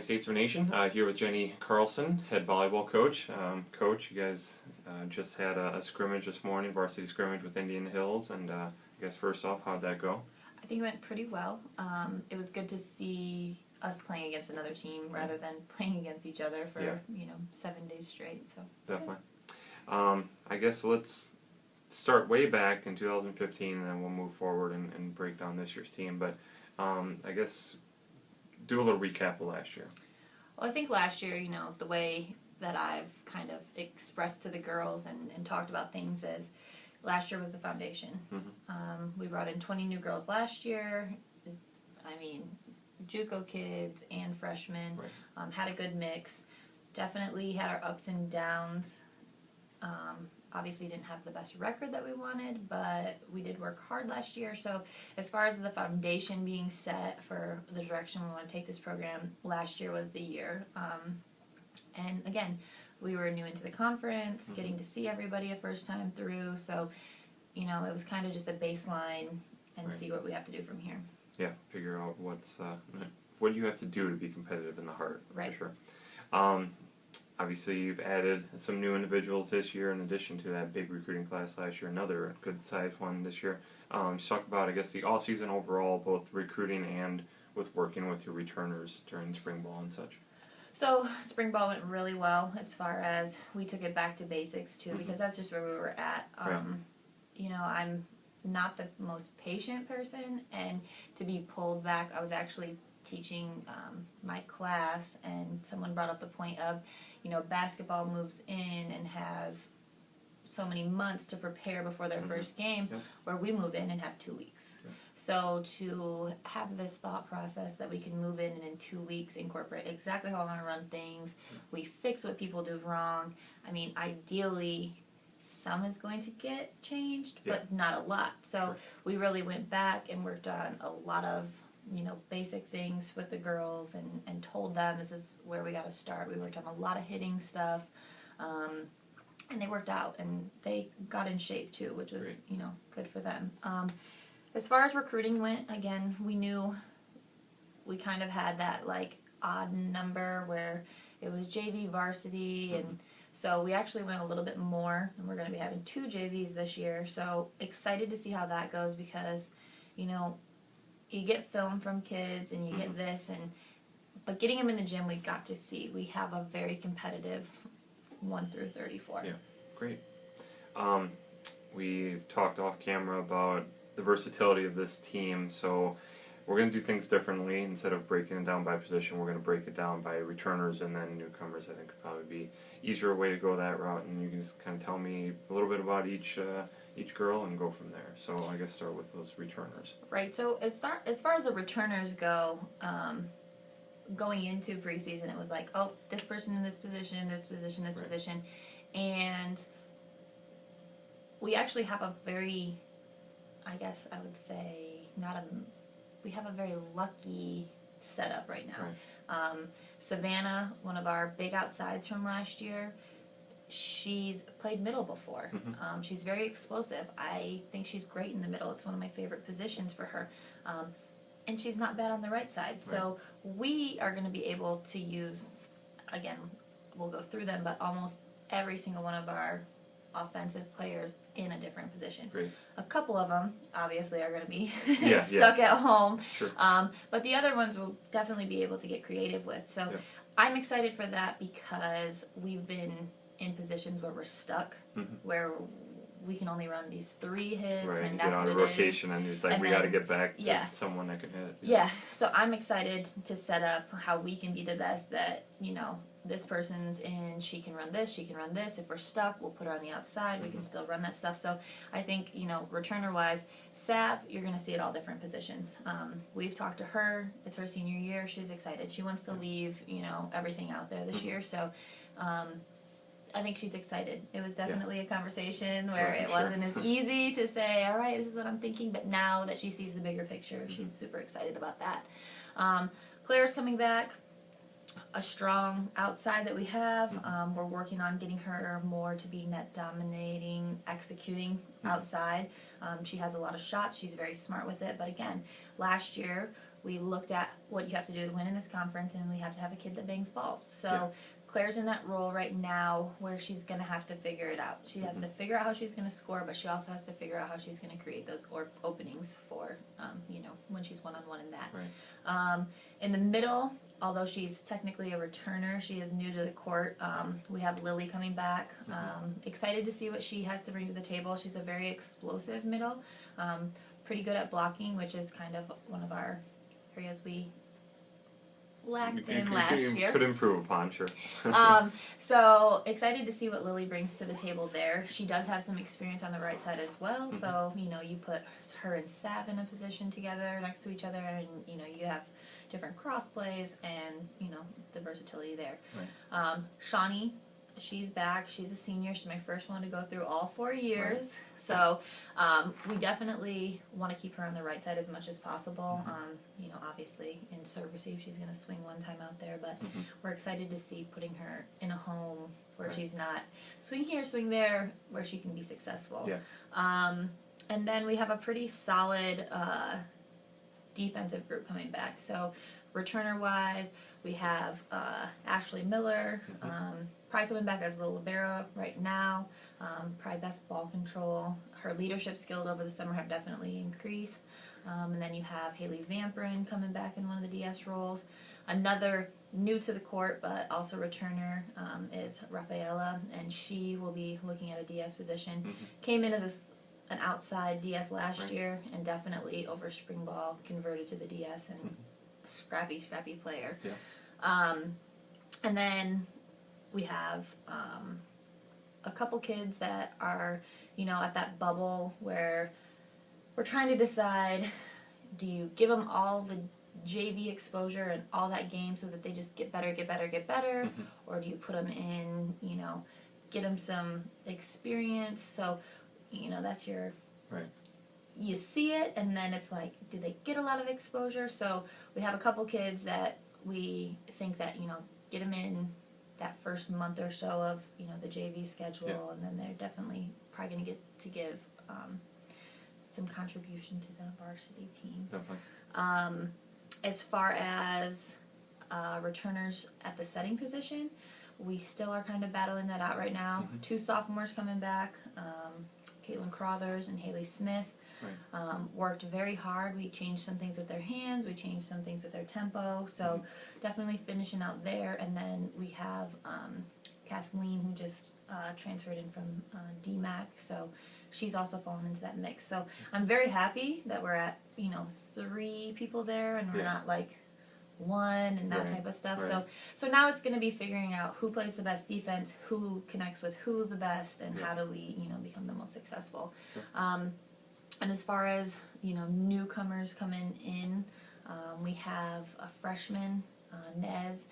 States of Nation, here with Jenny Carlson, head volleyball coach. Coach, you guys just had a scrimmage this morning, varsity scrimmage with Indian Hills, and I guess first off, how'd that go? I think it went pretty well. It was good to see us playing against another team rather than playing against each other for 7 days straight. So definitely. I guess let's start way back in 2015, and then we'll move forward and break down this year's team. But I guess do a little recap of last year. Well, I think last year, the way that I've kind of expressed to the girls and talked about things is last year was the foundation. Mm-hmm. We brought in 20 new girls last year. I mean, JUCO kids and freshmen. Right. Had a good mix. Definitely had our ups and downs. Obviously didn't have the best record that we wanted, but we did work hard last year. So as far as the foundation being set for the direction we want to take this program, last year was the year. And again, we were new into the conference, getting to see everybody a first time through. So, it was kind of just a baseline and see what we have to do from here. Yeah, figure out what you have to do to be competitive in the heart, right. For sure. Obviously, you've added some new individuals this year in addition to that big recruiting class last year, another good-sized one this year. Just talk about, I guess, the off-season overall, both recruiting and with working with your returners during spring ball and such. So, spring ball went really well as far as we took it back to basics, too, because that's just where we were at. Right. I'm not the most patient person, and to be pulled back, I was actually teaching my class, and someone brought up the point of, basketball moves in and has so many months to prepare before their first game, where we move in and have 2 weeks. So to have this thought process that we can move in and in 2 weeks incorporate exactly how I want to run things, we fix what people do wrong. I mean, ideally, some is going to get changed, but not a lot. So we really went back and worked on a lot of basic things with the girls and told them this is where we got to start. We worked on a lot of hitting stuff, and they worked out, and they got in shape too, which was, good for them. As far as recruiting went, again, we knew we kind of had that, odd number where it was JV varsity, and so we actually went a little bit more, and we're going to be having 2 JVs this year, so excited to see how that goes because, you get film from kids and you get this, but getting them in the gym, we got to see. We have a very competitive 1 through 34. Yeah, great. We talked off camera about the versatility of this team, so we're going to do things differently. Instead of breaking it down by position, we're going to break it down by returners and then newcomers. I think would probably be easier way to go that route, and you can just kind of tell me a little bit about each girl and go from there. So I guess start with those returners. Right. So as far as the returners go, going into preseason, it was like, oh, this person in this position, this position, this position, and we actually have a very, I guess I would say, we have a very lucky setup right now. Right. Savannah, one of our big outsides from last year, she's played middle before. She's very explosive. I think she's great in the middle. It's one of my favorite positions for her. And she's not bad on the right side. Right. So we are going to be able to use, again, we'll go through them, but almost every single one of our offensive players in a different position. Great. A couple of them, obviously, are going to be stuck stuck at home. Sure. But the other ones we'll definitely be able to get creative with. So I'm excited for that because we've been in positions where we're stuck, where we can only run these 3 hits, and that's what it is. Get on a rotation, and it's like we got to get back to someone that can hit. Yeah, so I'm excited to set up how we can be the best that, this person's in, she can run this, she can run this. If we're stuck, we'll put her on the outside, we can still run that stuff. So I think, returner-wise, Sav, you're going to see at all different positions. We've talked to her, it's her senior year, she's excited. She wants to leave, everything out there this year, so I think she's excited. It was definitely a conversation where it wasn't as easy to say, all right, this is what I'm thinking, but now that she sees the bigger picture, she's super excited about that. Claire's coming back, a strong outside that we have. We're working on getting her more to be net dominating, executing outside. She has a lot of shots. She's very smart with it, but again, last year we looked at what you have to do to win in this conference, and we have to have a kid that bangs balls. So Claire's in that role right now where she's going to have to figure it out. She has to figure out how she's going to score, but she also has to figure out how she's going to create those openings for, when she's one-on-one in that. Right. In the middle, although she's technically a returner, she is new to the court. We have Lily coming back. Excited to see what she has to bring to the table. She's a very explosive middle. Pretty good at blocking, which is kind of one of our areas we lacked in last year. Could improve upon, sure. So excited to see what Lily brings to the table there. She does have some experience on the right side as well. So, you put her and Sav in a position together next to each other, and, you have different cross plays and, the versatility there. Right. Shawnee, she's back. She's a senior. She's my first one to go through all 4 years. Right. So we definitely want to keep her on the right side as much as possible. Obviously in serve receive she's going to swing one time out there, but we're excited to see putting her in a home where she's not swing here, swing there, where she can be successful. Yeah. And then we have a pretty solid defensive group coming back. So returner wise, we have Ashley Miller, probably coming back as the libero right now, probably best ball control. Her leadership skills over the summer have definitely increased. And then you have Haley Vamperin coming back in one of the DS roles. Another new to the court but also returner is Rafaela, and she will be looking at a DS position. Came in as an outside DS last year, and definitely over spring ball converted to the DS, and scrappy player. Yeah. And then we have a couple kids that are, at that bubble where we're trying to decide, do you give them all the JV exposure and all that game so that they just get better, or do you put them in, get them some experience? So, that's your... Right. You see it, and then it's like, do they get a lot of exposure? So we have a couple kids that we think that, get them in that first month or so of, the JV schedule, and then they're definitely probably going to get to give some contribution to the varsity team. Definitely. As far as returners at the setting position, we still are kind of battling that out right now. 2 sophomores coming back, Caitlin Crothers and Haley Smith. Right. Worked very hard. We changed some things with their hands. We changed some things with their tempo. So definitely finishing out there. And then we have Kathleen, who just transferred in from DMAC. So she's also fallen into that mix. So I'm very happy that we're at 3 people there, and we're not like 1 and that type of stuff. Right. So now it's going to be figuring out who plays the best defense, who connects with who the best, and how do we become the most successful. Sure. And as far as, newcomers coming in, we have a freshman, Nez.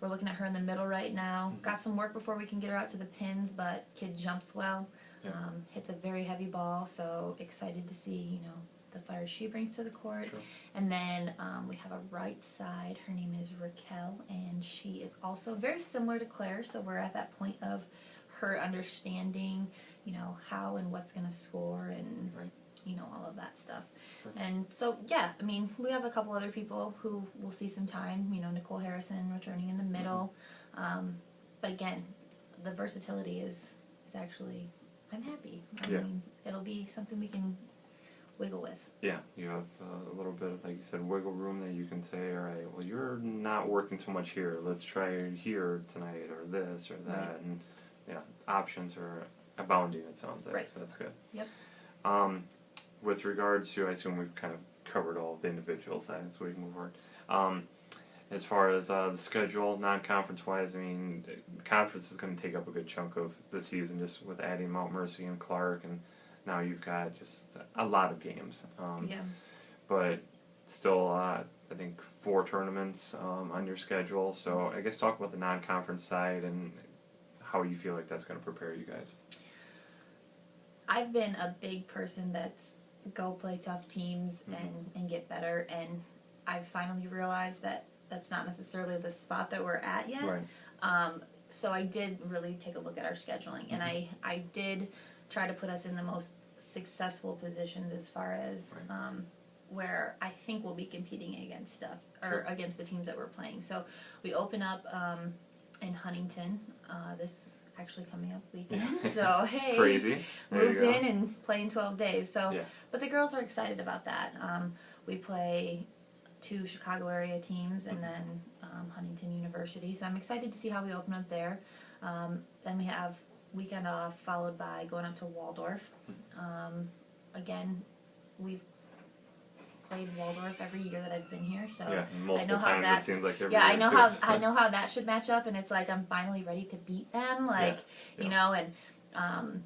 We're looking at her in the middle right now. Got some work before we can get her out to the pins, but kid jumps well. Hits a very heavy ball, so excited to see, the fire she brings to the court. Sure. And then we have a right side. Her name is Raquel, and she is also very similar to Claire, so we're at that point of her understanding, how and what's going to score, and all of that stuff. Sure. And so, we have a couple other people who will see some time, Nicole Harrison returning in the middle. But again, the versatility is actually, I'm happy. I mean, it'll be something we can wiggle with. Yeah, you have a little bit of, like you said, wiggle room that you can say, all right, well, you're not working so much here. Let's try here tonight, or this or that. Right. And options are abounding, it sounds like. Right. So that's good. Yep. With regards to, I assume we've kind of covered all of the individual sides, so we can move forward. As far as the schedule, non-conference wise, I mean, the conference is going to take up a good chunk of the season, just with adding Mount Mercy and Clark, and now you've got just a lot of games. But still, I think 4 tournaments on your schedule. So I guess talk about the non-conference side and how you feel like that's going to prepare you guys. I've been a big person that's go play tough teams and get better, and I finally realized that that's not necessarily the spot that we're at yet. Right. So I did really take a look at our scheduling, and I did try to put us in the most successful positions as far as where I think we'll be competing against stuff, or against the teams that we're playing. So we open up in Huntington this actually coming up weekend. So hey, crazy. Moved in and play in 12 days. So, Yeah. but the girls are excited about that. We play 2 Chicago area teams and then Huntington University. So I'm excited to see how we open up there. Then we have weekend off followed by going up to Waldorf. Again, we've played Waldorf every year that I've been here, so I know how that seems like every year I know how I know how that should match up, and it's like I'm finally ready to beat them, like you know, and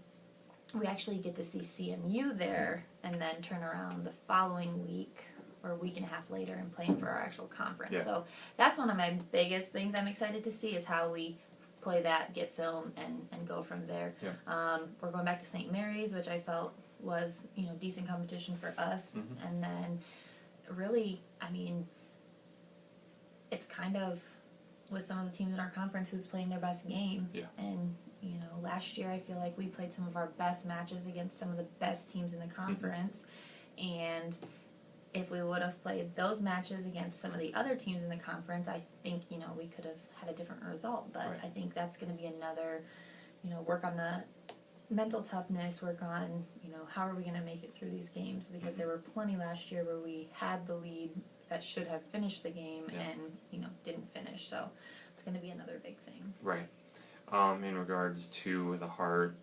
we actually get to see CMU there, and then turn around the following week or a week and a half later and playing for our actual conference. So that's one of my biggest things I'm excited to see is how we play that, get film, and go from there. We're going back to St. Mary's, which I felt was, you know, decent competition for us. And then really, I mean, it's kind of with some of the teams in our conference who's playing their best game. And, you know, last year I feel like we played some of our best matches against some of the best teams in the conference. And if we would have played those matches against some of the other teams in the conference, I think, you know, we could have had a different result. But I think that's going to be another, you know, work on the mental toughness, work on, you know, how are we going to make it through these games, because there were plenty last year where we had the lead that should have finished the game and, you know, didn't finish. So it's going to be another big thing. Right. In regards to the Heart,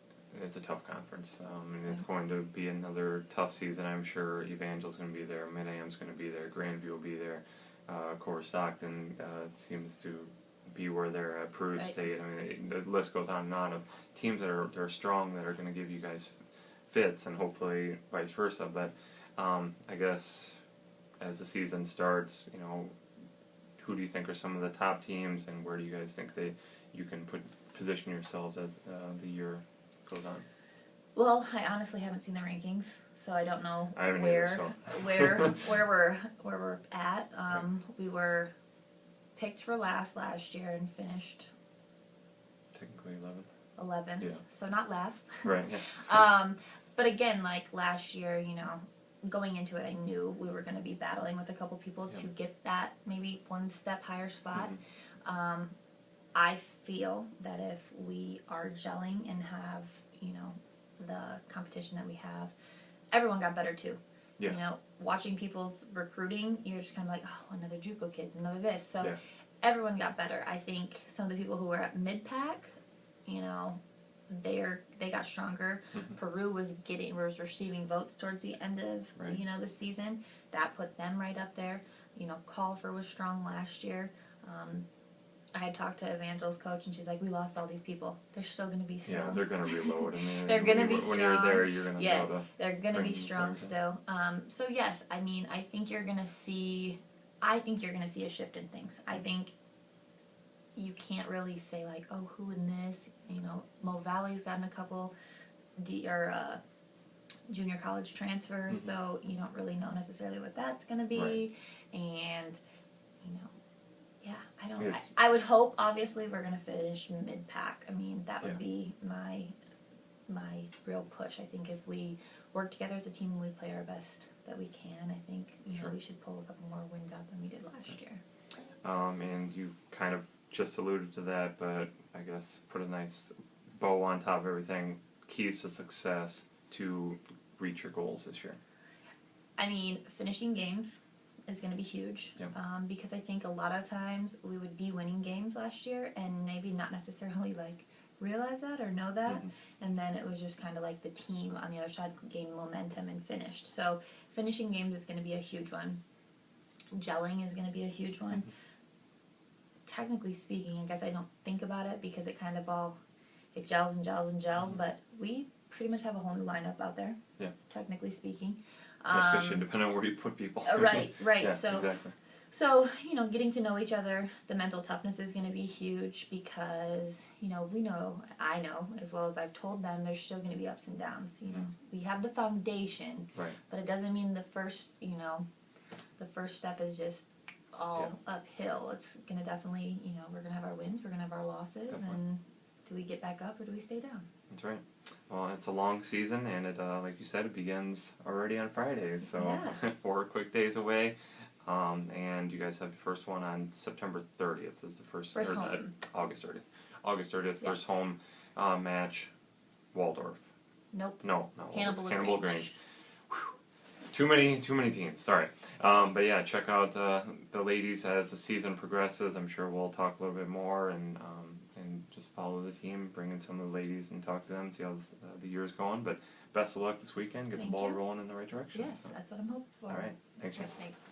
it's a tough conference, and it's going to be another tough season. I'm sure Evangel's going to be there, Mid-Am's going to be there, Grandview will be there, of course Stockton seems to be where they're at, Peru State. I mean, the list goes on and on of teams that are strong that are going to give you guys fits, and hopefully vice versa. But I guess as the season starts, you know, who do you think are some of the top teams, and where do you guys think you can position yourselves as the year goes on? Well, I honestly haven't seen the rankings, so I don't know where we're at. We were picked for last year and finished technically 11th. Yeah. So not last. Right. Yeah. But again, like last year, you know, going into it, I knew we were going to be battling with a couple people to get that maybe one step higher spot. I feel that if we are gelling and have, you know, the competition that we have, everyone got better too. You know, watching people's recruiting, you're just kind of like, oh, another JUCO kid, another this. So everyone got better. I think some of the people who were at mid-pack, you know, they got stronger. Peru was receiving votes towards the end of you know, the season. That put them right up there. You know, Colfer was strong last year. I had talked to Evangel's coach, and she's like, we lost all these people. They're still going to be strong. Yeah, they're going to reload. I mean, they're going to be strong. When you're there, you're going to be able to. They're going to be strong still. So yes, I mean, I think you're going to see a shift in things. I think you can't really say like, oh, who in this? You know, Mo Valley's gotten a couple junior college transfers, so you don't really know necessarily what that's going to be. And you know, I would hope, obviously, we're going to finish mid-pack. I mean, that would be my real push. I think if we work together as a team and we play our best that we can, I think, you know, we should pull a couple more wins out than we did last year. And you kind of just alluded to that, but I guess put a nice bow on top of everything. Keys to success to reach your goals this year. I mean, finishing games is going to be huge, because I think a lot of times we would be winning games last year and maybe not necessarily like realize that or know that, and then it was just kind of like the team on the other side gained momentum and finished. So finishing games is going to be a huge one. Gelling is going to be a huge one. Technically speaking, I guess I don't think about it because it kind of all it gels and gels and gels, but we pretty much have a whole new lineup out there. Technically speaking. Especially depending on where you put people. Right. Yeah, so, exactly. So, you know, getting to know each other, the mental toughness is going to be huge because, you know, I know, as well as I've told them, there's still going to be ups and downs. You know, we have the foundation, but it doesn't mean the first step is just all uphill. It's going to definitely, you know, we're going to have our wins, we're going to have our losses, and do we get back up or do we stay down? That's right. Well, it's a long season, and it, like you said, it begins already on Fridays. So Yeah. 4 quick days away, and you guys have your first one on September 30th. Is the first First or, home. August 30th. August 30th, Yes. first home match. Waldorf. Nope. No, Hannibal Hannibal Grange. Grange. Too many teams. Sorry, but yeah, check out the ladies as the season progresses. I'm sure we'll talk a little bit more and just follow the team, bring in some of the ladies and talk to them, see how the year's going. But best of luck this weekend. Get Thank the ball you. rolling in the right direction. Yes, So. that's what I'm hoping for. All right. Thanks, Okay, Jen. thanks.